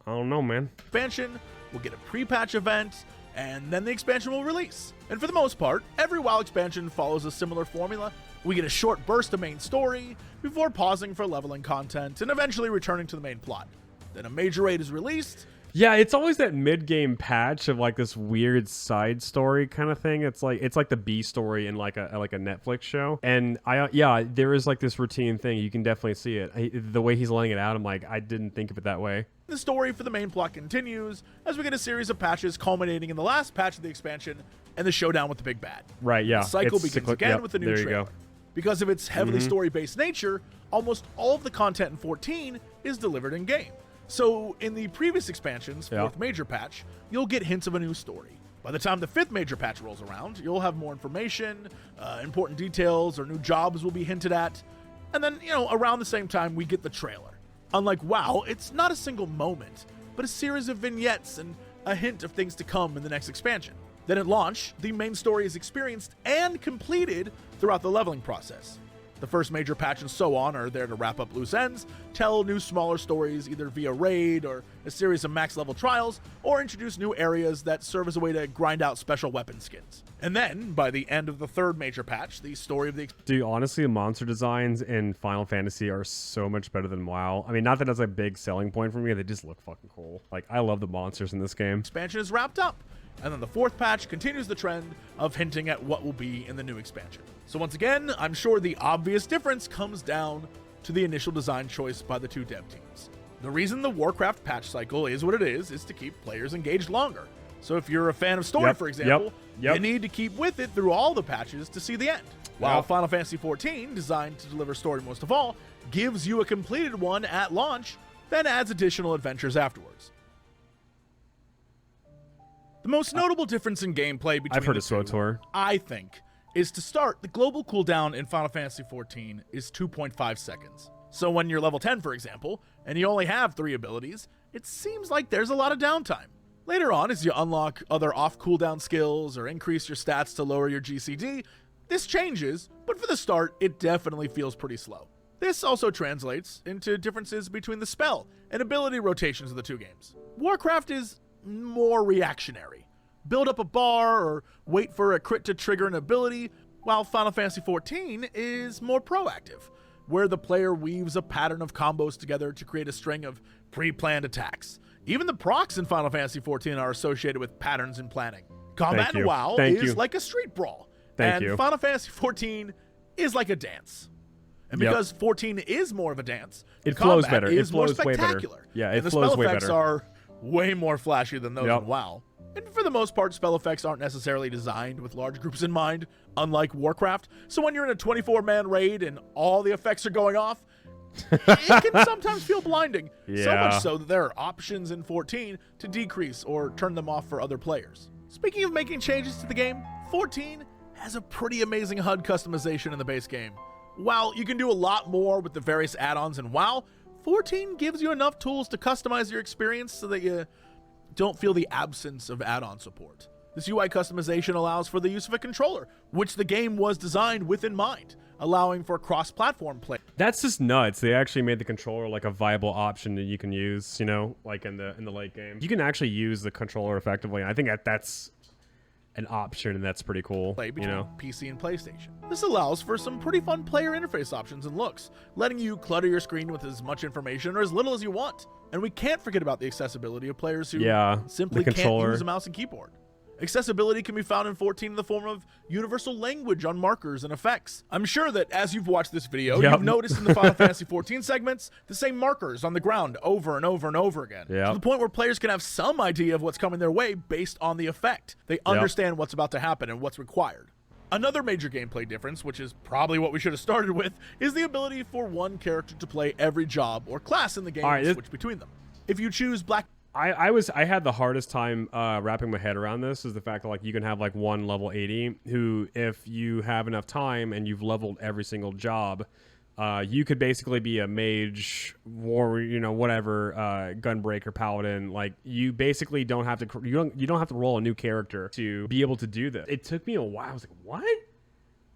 I don't know, man. Expansion will get a pre-patch event, and then the expansion will release. And for the most part, every WoW expansion follows a similar formula. We get a short burst of main story before pausing for leveling content and eventually returning to the main plot. Then a major raid is released. Yeah, it's always that mid-game patch of like this weird side story kind of thing. It's like the B story in like a Netflix show. And there is like this routine thing. You can definitely see it. The way he's laying it out, I'm like, I didn't think of it that way. The story for the main plot continues as we get a series of patches culminating in the last patch of the expansion and the showdown with the big bad. Right, yeah. The cycle begins again with the new trailer. Go. Because of its heavily story-based nature, almost all of the content in 14 is delivered in-game. So in the previous expansion's fourth major patch, you'll get hints of a new story. By the time the fifth major patch rolls around, you'll have more information, important details or new jobs will be hinted at. And then, around the same time, we get the trailer. Unlike WoW, it's not a single moment, but a series of vignettes and a hint of things to come in the next expansion. Then at launch, the main story is experienced and completed throughout the leveling process. The first major patch and so on are there to wrap up loose ends, tell new smaller stories either via raid or a series of max level trials, or introduce new areas that serve as a way to grind out special weapon skins. And then, by the end of the third major patch, the story of the... Dude, honestly, the monster designs in Final Fantasy are so much better than WoW. I mean, not that that's a big selling point for me, they just look fucking cool. Like, I love the monsters in this game. Expansion is wrapped up. And then the fourth patch continues the trend of hinting at what will be in the new expansion. So once again, I'm sure the obvious difference comes down to the initial design choice by the two dev teams. The reason the Warcraft patch cycle is what it is to keep players engaged longer. So if you're a fan of story, for example, you need to keep with it through all the patches to see the end. while Yeah. Final Fantasy XIV, designed to deliver story most of all, gives you a completed one at launch, then adds additional adventures afterwards. The most notable difference in gameplay between I've heard the of SWTOR. I think, is to start, the global cooldown in Final Fantasy XIV is 2.5 seconds. So when you're level 10, for example, and you only have 3 abilities, it seems like there's a lot of downtime. Later on, as you unlock other off-cooldown skills or increase your stats to lower your GCD, this changes, but for the start, it definitely feels pretty slow. This also translates into differences between the spell and ability rotations of the two games. Warcraft is more reactionary. Build up a bar or wait for a crit to trigger an ability, while Final Fantasy XIV is more proactive, where the player weaves a pattern of combos together to create a string of pre-planned attacks. Even the procs in Final Fantasy XIV are associated with patterns and planning. Combat in WoW is like a street brawl, and Final Fantasy XIV is like a dance. And because 14 is more of a dance, it flows better. Is it flows more spectacular. Way better. Yeah, it and the flows spell way effects better. are way more flashy than those in WoW. And for the most part, spell effects aren't necessarily designed with large groups in mind, unlike Warcraft. So when you're in a 24-man raid and all the effects are going off, it can sometimes feel blinding. So much so that there are options in 14 to decrease or turn them off for other players. Speaking of making changes to the game, 14 has a pretty amazing HUD customization in the base game. While you can do a lot more with the various add-ons in WoW, 14 gives you enough tools to customize your experience so that you don't feel the absence of add-on support. This UI customization allows for the use of a controller, which the game was designed with in mind, allowing for cross-platform play. That's just nuts. They actually made the controller like a viable option that you can use, you know, like in the late game. You can actually use the controller effectively. I think that's an option, and that's pretty cool. Play between PC and PlayStation. This allows for some pretty fun player interface options and looks, letting you clutter your screen with as much information or as little as you want. And we can't forget about the accessibility of players who simply can't use a mouse and keyboard. Accessibility can be found in 14 in the form of universal language on markers and effects. I'm sure that as you've watched this video, you've noticed in the Final Fantasy XIV segments the same markers on the ground over and over and over again. To the point where players can have some idea of what's coming their way based on the effect. They understand what's about to happen and what's required. Another major gameplay difference, which is probably what we should have started with, is the ability for one character to play every job or class in the game and switch between them. If you choose Black... I had the hardest time wrapping my head around this, is the fact that like you can have like one level 80 who, if you have enough time and you've leveled every single job, you could basically be a mage, warrior, you know, whatever, gunbreaker, paladin. Like you basically don't have to you don't have to roll a new character to be able to do this. It took me a while. I was like, what?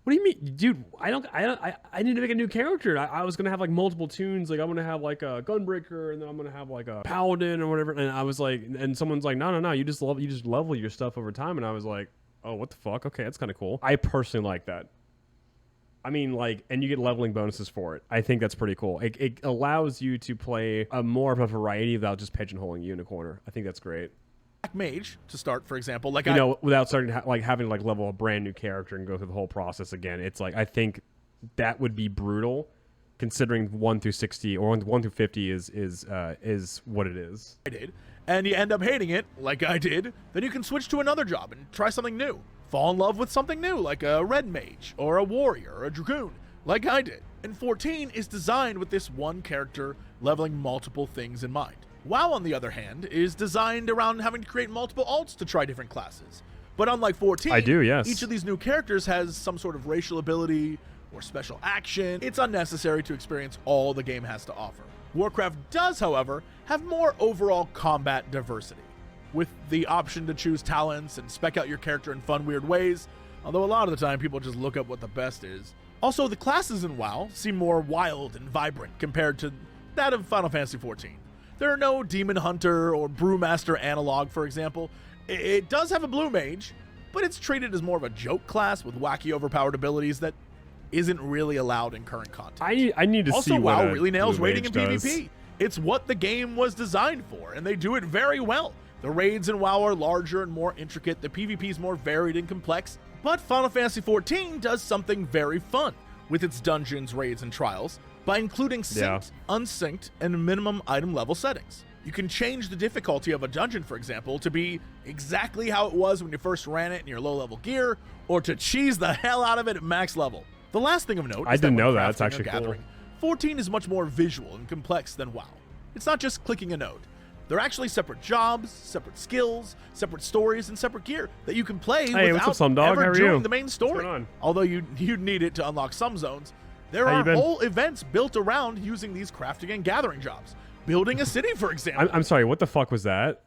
What do you mean, dude? I need to make a new character. I was gonna have like multiple tunes. Like I'm gonna have like a gunbreaker, and then I'm gonna have like a paladin or whatever. And I was like, and someone's like, no, you just level your stuff over time. And I was like, oh, what the fuck? Okay, that's kind of cool. I personally like that. I mean, like, and you get leveling bonuses for it. I think that's pretty cool. It allows you to play a more of a variety without just pigeonholing you in a corner. I think that's great. Mage to start, for example, like without starting having to like level a brand new character and go through the whole process again. It's like, I think that would be brutal, considering 1 through 60 or 1 through 50 is what it is. I did, and you end up hating it, like I did. Then you can switch to another job and try something new. Fall in love with something new, like a red mage or a warrior or a dragoon, like I did. And 14 is designed with this one character leveling multiple things in mind. WoW, on the other hand, is designed around having to create multiple alts to try different classes. But unlike 14, each of these new characters has some sort of racial ability or special action. It's unnecessary to experience all the game has to offer. Warcraft does, however, have more overall combat diversity, with the option to choose talents and spec out your character in fun, weird ways, although a lot of the time people just look up what the best is. Also, the classes in WoW seem more wild and vibrant compared to that of Final Fantasy XIV. There are no Demon Hunter or Brewmaster analog, for example. It does have a Blue Mage, but it's treated as more of a joke class with wacky overpowered abilities that isn't really allowed in current content. I need to see what WoW really nails raiding in does. PvP. It's what the game was designed for, and they do it very well. The raids in WoW are larger and more intricate, the PvP is more varied and complex, but Final Fantasy XIV does something very fun with its dungeons, raids, and trials, by including synced, unsynced, and minimum item level settings. You can change the difficulty of a dungeon, for example, to be exactly how it was when you first ran it in your low-level gear, or to cheese the hell out of it at max level. The last thing of note I is didn't that know when that. It's crafting or actually cool. gathering, 14 is much more visual and complex than WoW. It's not just clicking a node. They're actually separate jobs, separate skills, separate stories, and separate gear that you can play What's up, Some without Dog? How ever are doing you? the main story. What's going on? Although you'd need it to unlock some zones. There How you are been? whole events built around using these crafting and gathering jobs. Building a city, for example. I'm sorry, what the fuck was that?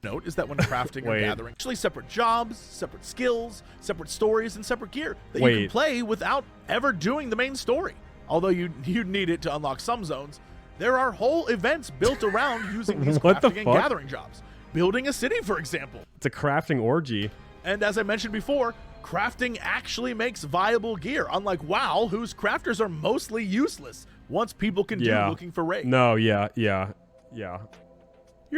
Note is that when crafting or Wait. gathering, actually separate jobs, separate skills, separate stories, and separate gear that you can play without ever doing the main story. Although you'd need it to unlock some zones. There are whole events built around using these What the crafting and fuck? gathering jobs. Building a city, for example. It's a crafting orgy. And as I mentioned before, crafting actually makes viable gear, unlike WoW, whose crafters are mostly useless once people can do looking for raids. No, yeah. You're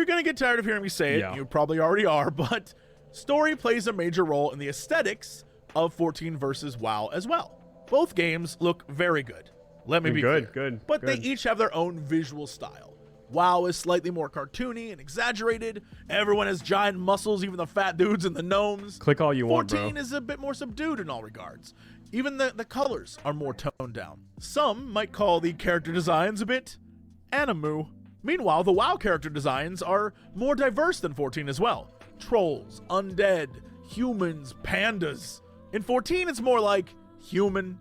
going to get tired of hearing me say it. Yeah. You probably already are, but story plays a major role in the aesthetics of 14 versus WoW as well. Both games look very good. Let me be clear. But they each have their own visual style. WoW is slightly more cartoony and exaggerated. Everyone has giant muscles, even the fat dudes and the gnomes. Click all you want, bro. 14 is a bit more subdued in all regards. Even the colors are more toned down. Some might call the character designs a bit animu. Meanwhile, the WoW character designs are more diverse than 14 as well. Trolls, undead, humans, pandas. In 14, it's more like human,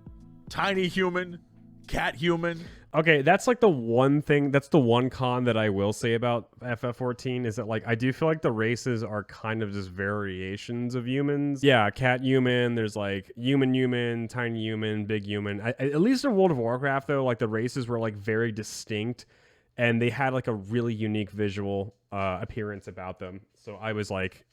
tiny human, cat human. Okay, that's like the one thing, that's the one con that I will say about FF14 is that, like, I do feel like the races are kind of just variations of humans. Yeah, cat human, there's like human, tiny human, big human. At least in World of Warcraft, though, like the races were like very distinct and they had like a really unique visual appearance about them. So I was like,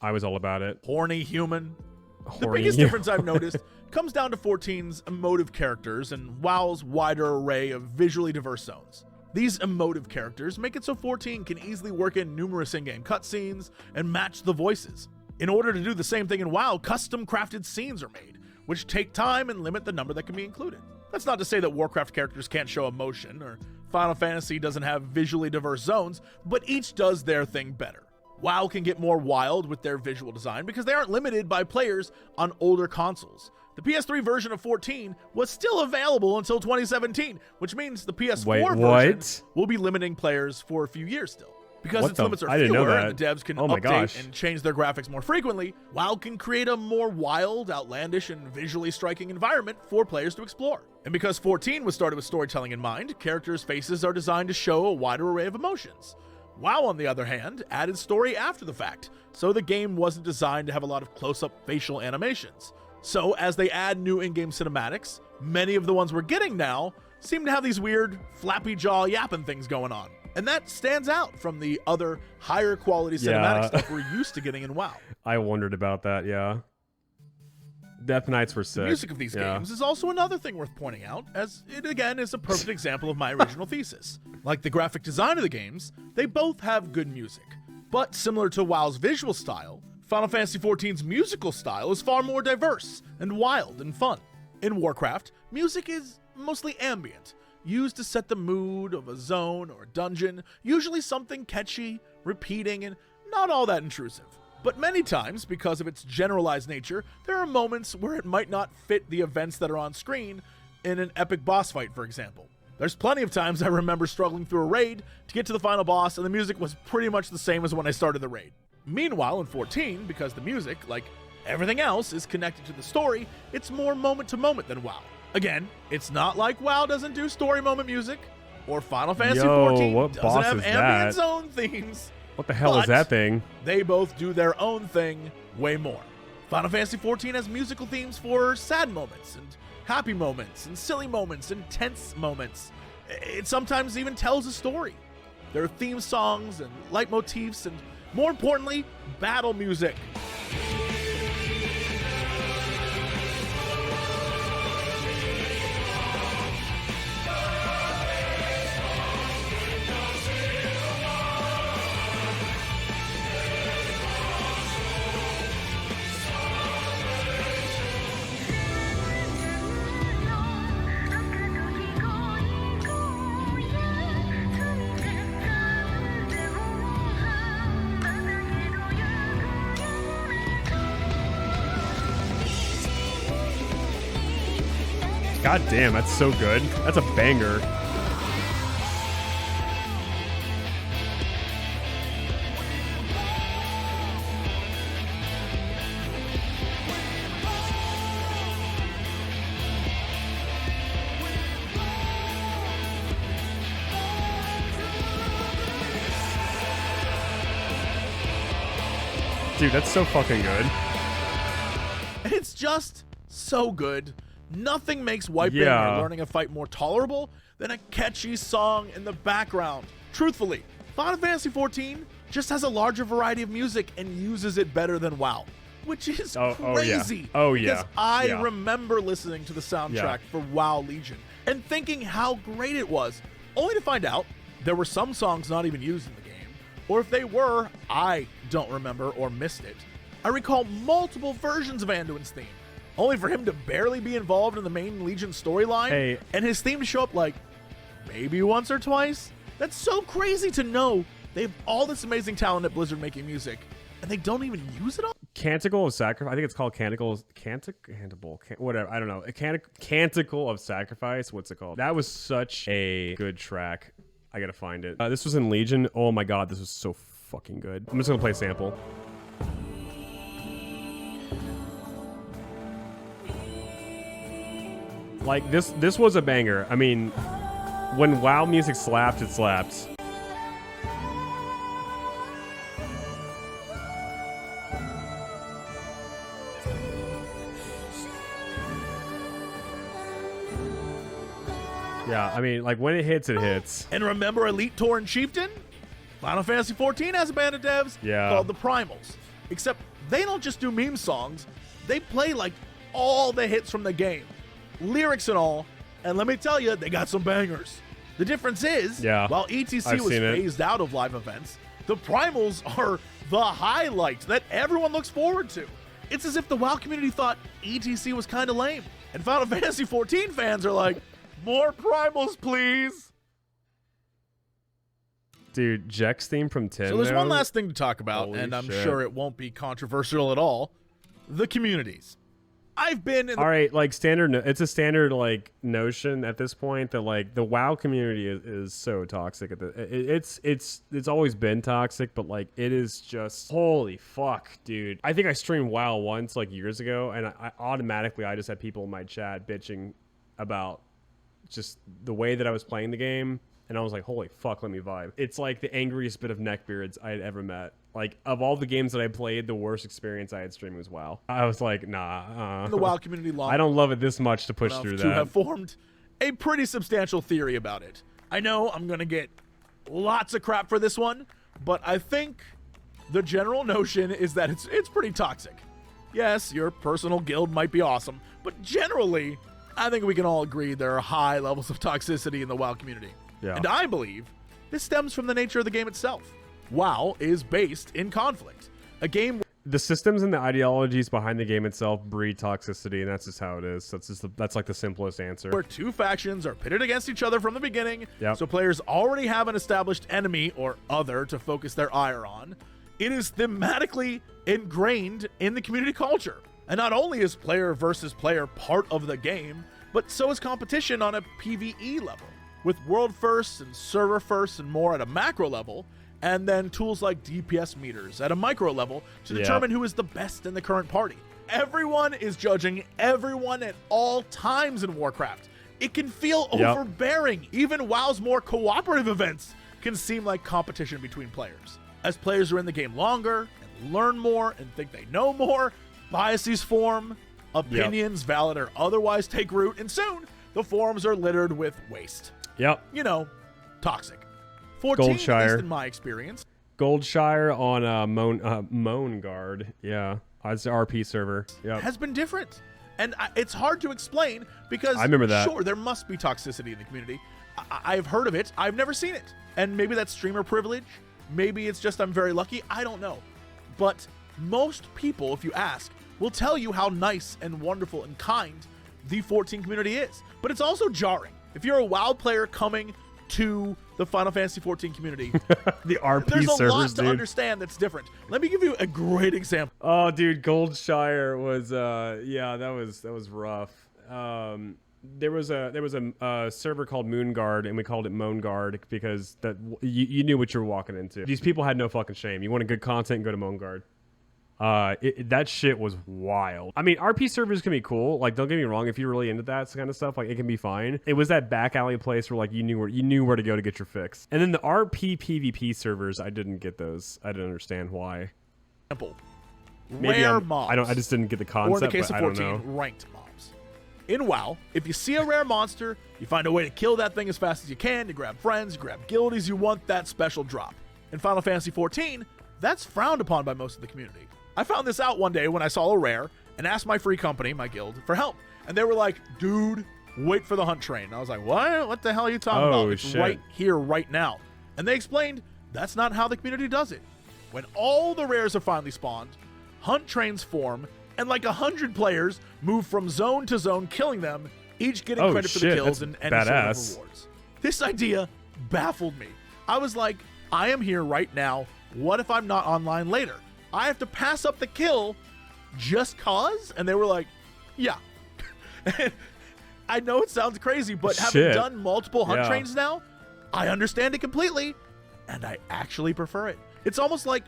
I was all about it. Horny human. The Horny biggest human. difference I've noticed comes down to 14's emotive characters and WoW's wider array of visually diverse zones. These emotive characters make it so 14 can easily work in numerous in-game cutscenes and match the voices. In order to do the same thing in WoW, custom crafted scenes are made, which take time and limit the number that can be included. That's not to say that Warcraft characters can't show emotion, or Final Fantasy doesn't have visually diverse zones, but each does their thing better. WoW can get more wild with their visual design because they aren't limited by players on older consoles. The PS3 version of 14 was still available until 2017, which means the PS4 version will be limiting players for a few years still. Because its limits are fewer and the devs can update and change their graphics more frequently, WoW can create a more wild, outlandish, and visually striking environment for players to explore. And because 14 was started with storytelling in mind, characters' faces are designed to show a wider array of emotions. WoW, on the other hand, added story after the fact, so the game wasn't designed to have a lot of close-up facial animations. So as they add new in-game cinematics, many of the ones we're getting now seem to have these weird flappy jaw yapping things going on. And that stands out from the other higher quality cinematic stuff we're used to getting in WoW. I wondered about that, yeah. Death Knights were sick. The music of these games is also another thing worth pointing out, as it again is a perfect example of my original thesis. Like the graphic design of the games, they both have good music. But similar to WoW's visual style, Final Fantasy XIV's musical style is far more diverse and wild and fun. In Warcraft, music is mostly ambient, used to set the mood of a zone or a dungeon, usually something catchy, repeating, and not all that intrusive. But many times, because of its generalized nature, there are moments where it might not fit the events that are on screen in an epic boss fight, for example. There's plenty of times I remember struggling through a raid to get to the final boss, and the music was pretty much the same as when I started the raid. Meanwhile, in 14, because the music, like everything else, is connected to the story, it's more moment-to-moment than WoW. Again, it's not like WoW doesn't do story moment music, or Final Fantasy XIV doesn't have ambient zone themes. What the hell is that thing? They both do their own thing way more. Final Fantasy XIV has musical themes for sad moments, and happy moments, and silly moments, and tense moments. It sometimes even tells a story. There are theme songs and leitmotifs, and more importantly, battle music. God damn, that's so good. That's a banger. Dude, that's so fucking good. It's just so good. Nothing makes wiping or learning a fight more tolerable than a catchy song in the background. Truthfully, Final Fantasy XIV just has a larger variety of music and uses it better than WoW, which is crazy. Oh yeah. Because I remember listening to the soundtrack for WoW Legion and thinking how great it was, only to find out there were some songs not even used in the game. Or if they were, I don't remember or missed it. I recall multiple versions of Anduin's theme, only for him to barely be involved in the main Legion storyline, and his theme to show up like maybe once or twice. That's so crazy to know they have all this amazing talent at Blizzard making music, and they don't even use it all. Canticle of Sacrifice. I think it's called whatever. I don't know. Canticle of Sacrifice. What's it called? That was such a good track. I gotta find it. This was in Legion. Oh my god, this was so fucking good. I'm just gonna play a sample. Like this was a banger. I mean, when WoW music slapped, it slapped. Yeah, I mean, like when it hits, it hits. And remember Elite Tauren Chieftain? Final Fantasy XIV has a band of devs called the Primals. Except they don't just do meme songs, they play like all the hits from the game. Lyrics and all, and let me tell you, they got some bangers. The difference is, while ETC was phased out of live events, the Primals are the highlight that everyone looks forward to. It's as if the WoW community thought ETC was kind of lame, and Final Fantasy XIV fans are like, more Primals, please. Dude, Jack's theme from 10. So there's one last thing to talk about, and I'm sure it won't be controversial at all. The communities. I've been in all right, like standard. It's a standard like notion at this point that like the WoW community is so toxic. It's always been toxic, but like it is just holy fuck, dude. I think I streamed WoW once like years ago, and I just had people in my chat bitching about just the way that I was playing the game, and I was like, holy fuck, let me vibe. It's like the angriest bit of neckbeards I had ever met. Like, of all the games that I played, the worst experience I had streaming was WoW. I was like, nah. The WoW community long I don't love it this much to push through that. To have formed a pretty substantial theory about it. I know I'm going to get lots of crap for this one, but I think the general notion is that it's pretty toxic. Yes, your personal guild might be awesome, but generally, I think we can all agree there are high levels of toxicity in the WoW community. Yeah. And I believe this stems from the nature of the game itself. WoW is based in conflict. A game. The systems and the ideologies behind the game itself breed toxicity, and that's just how it is. That's like the simplest answer. Where two factions are pitted against each other from the beginning, so players already have an established enemy or other to focus their ire on. It is thematically ingrained in the community culture. And not only is player versus player part of the game, but so is competition on a PvE level. With world firsts and server firsts and more at a macro level, and then tools like DPS meters at a micro level to determine who is the best in the current party. Everyone is judging everyone at all times in Warcraft. It can feel overbearing. Even WoW's more cooperative events can seem like competition between players. As players are in the game longer and learn more and think they know more, biases form, opinions, valid or otherwise, take root, and soon the forums are littered with waste. You know, toxic. 14, Goldshire. at least in my experience. Goldshire on Moan Guard. Yeah. It's the RP server. Has been different. And it's hard to explain because I remember that. Sure, there must be toxicity in the community. I've heard of it. I've never seen it. And maybe that's streamer privilege. Maybe it's just I'm very lucky. I don't know. But most people, if you ask, will tell you how nice and wonderful and kind the 14 community is. But it's also jarring. If you're a WoW player coming to the Final Fantasy XIV community, the RP there's a servers, lot to dude. understand that's different. Let me give you a great example. Oh, dude, Goldshire was that was rough. there was a server called Moonguard, and we called it Moanguard because that you knew what you were walking into. These people had no fucking shame. You wanted good content, go to Moanguard. That shit was wild. I mean, RP servers can be cool. Like, don't get me wrong, if you're really into that kind of stuff, like, it can be fine. It was that back alley place where, like, you knew where to go to get your fix. And then the RP PvP servers, I didn't get those. I didn't understand why. Example. Maybe Rare mobs. I just didn't get the concept. Or in the case but of 14, I don't know. ranked mobs. In WoW, if you see a rare monster, you find a way to kill that thing as fast as you can. You grab friends, you grab guildies. You want that special drop. In Final Fantasy 14, that's frowned upon by most of the community. I found this out one day when I saw a rare and asked my free company, my guild, for help. And they were like, dude, wait for the hunt train. And I was like, what? What the hell are you talking about? It's shit. right here, right now. And they explained that's not how the community does it. When all the rares are finally spawned, hunt trains form, and like 100 players move from zone to zone, killing them, each getting credit for the kills and any sort of rewards. This idea baffled me. I was like, I am here right now. What if I'm not online later? I have to pass up the kill just cause? And they were like, yeah. I know it sounds crazy, but having done multiple hunt trains now, I understand it completely, and I actually prefer it. It's almost like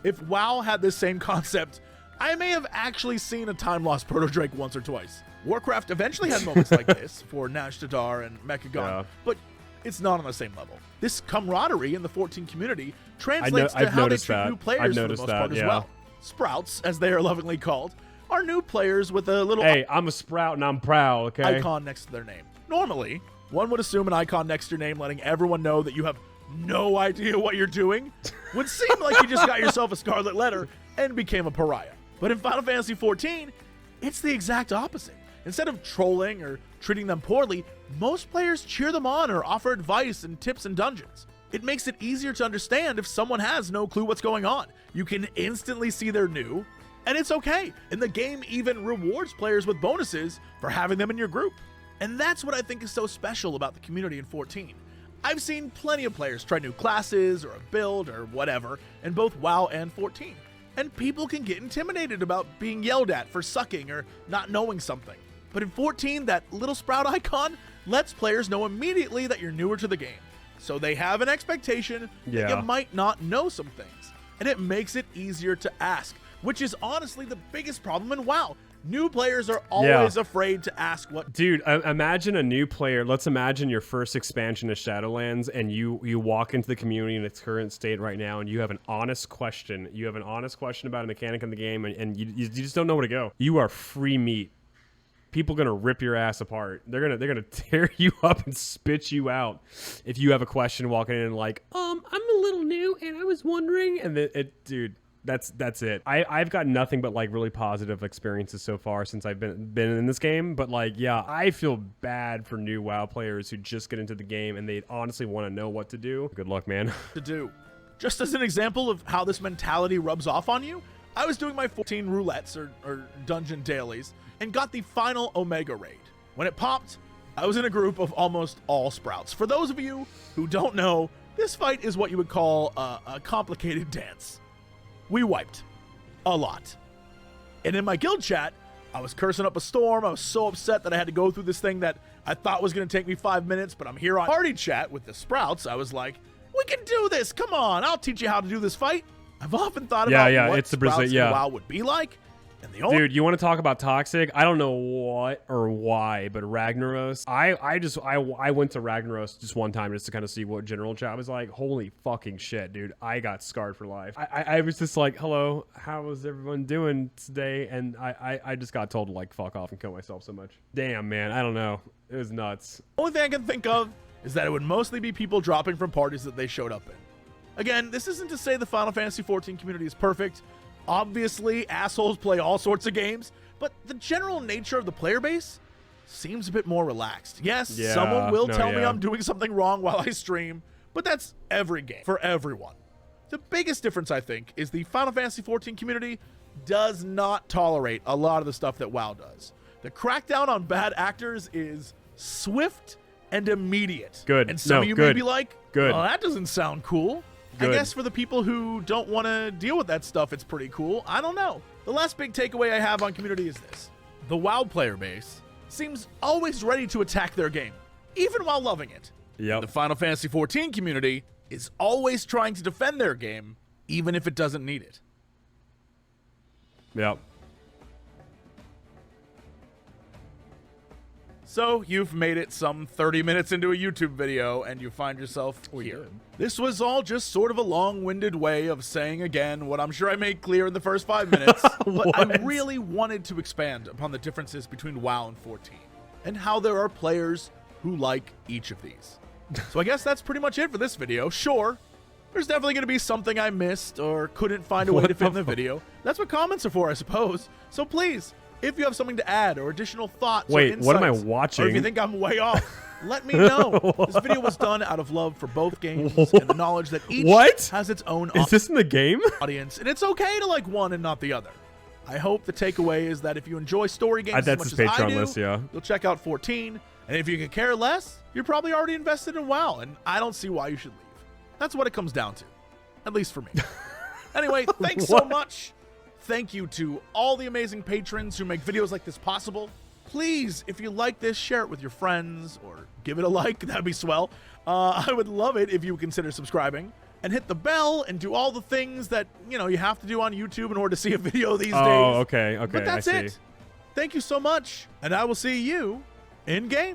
if WoW had this same concept, I may have actually seen a time lost Proto Drake once or twice. Warcraft eventually had moments like this for Nashtadar and Mechagon, but it's not on the same level. This camaraderie in the 14 community translates to how they treat new players for the most part as well. Sprouts, as they are lovingly called, are new players with a little I'm a sprout and I'm proud, okay? Icon next to their name. Normally, one would assume an icon next to your name letting everyone know that you have no idea what you're doing would seem like you just got yourself a scarlet letter and became a pariah. But in Final Fantasy XIV, it's the exact opposite. Instead of trolling or treating them poorly, most players cheer them on or offer advice and tips in dungeons. It makes it easier to understand if someone has no clue what's going on. You can instantly see they're new, and it's okay. And the game even rewards players with bonuses for having them in your group. And that's what I think is so special about the community in 14. I've seen plenty of players try new classes or a build or whatever in both WoW and 14. And people can get intimidated about being yelled at for sucking or not knowing something. But in 14, that little sprout icon lets players know immediately that you're newer to the game. So they have an expectation that you might not know some things. And it makes it easier to ask, which is honestly the biggest problem in WoW. New players are always afraid to ask what... Dude, imagine a new player. Let's imagine your first expansion of Shadowlands, and you walk into the community in its current state right now, and you have an honest question. You have an honest question about a mechanic in the game, and you just don't know where to go. You are free meat. People gonna rip your ass apart. They're gonna tear you up and spit you out if you have a question walking in and like, I'm a little new and I was wondering, and dude, that's it. I've got nothing but like really positive experiences so far since I've been in this game. But like, yeah, I feel bad for new WoW players who just get into the game and they honestly want to know what to do. Good luck, man. To do. Just as an example of how this mentality rubs off on you, I was doing my 14 roulettes or dungeon dailies and got the final Omega raid. When it popped, I was in a group of almost all sprouts. For those of you who don't know, this fight is what you would call a complicated dance. We wiped a lot. And in my guild chat, I was cursing up a storm. I was so upset that I had to go through this thing that I thought was going to take me 5 minutes, but I'm here on party chat with the sprouts. I was like, we can do this. Come on, I'll teach you how to do this fight. I've often thought about what it's the sprouts in WoW would be like. And the Dude, you want to talk about toxic? I don't know what or why, but Ragnaros. I went to Ragnaros just one time just to kind of see what general chat was like. Holy fucking shit, dude! I got scarred for life. I was just like, hello, how is everyone doing today? And I just got told to like fuck off and kill myself so much. Damn, man, I don't know. It was nuts. The only thing I can think of is that it would mostly be people dropping from parties that they showed up in. Again, this isn't to say the Final Fantasy XIV community is perfect. Obviously, assholes play all sorts of games, but the general nature of the player base seems a bit more relaxed. Yes, someone will tell me I'm doing something wrong while I stream, but that's every game for everyone. The biggest difference, I think, is the Final Fantasy XIV community does not tolerate a lot of the stuff that WoW does. The crackdown on bad actors is swift and immediate. Good. And some of you may be like, good. Oh, that doesn't sound cool. Good. I guess for the people who don't want to deal with that stuff, it's pretty cool. I don't know. The last big takeaway I have on community is this. The WoW player base seems always ready to attack their game, even while loving it. Yep. The Final Fantasy XIV community is always trying to defend their game, even if it doesn't need it. Yep. So you've made it some 30 minutes into a YouTube video and you find yourself here. This was all just sort of a long-winded way of saying again what I'm sure I made clear in the first 5 minutes, but I really wanted to expand upon the differences between WoW and 14 and how there are players who like each of these. So I guess that's pretty much it for this video. Sure, there's definitely going to be something I missed or couldn't find a way to fit in the video. That's what comments are for, I suppose. So please, if you have something to add or additional thoughts or insights, what am I watching? or if you think I'm way off, let me know. This video was done out of love for both games and the knowledge that each has its own Is this in the game? audience, and it's okay to like one and not the other. I hope the takeaway is that if you enjoy story games as much as I do, list, yeah. you'll check out 14, and if you could care less, you're probably already invested in WoW, and I don't see why you should leave. That's what it comes down to, at least for me. Anyway, thanks so much. Thank you to all the amazing patrons who make videos like this possible. Please, if you like this, share it with your friends or give it a like. That'd be swell. I would love it if you would consider subscribing and hit the bell and do all the things that, you know, you have to do on YouTube in order to see a video these days. Oh, okay. But that's it. Thank you so much, and I will see you in game.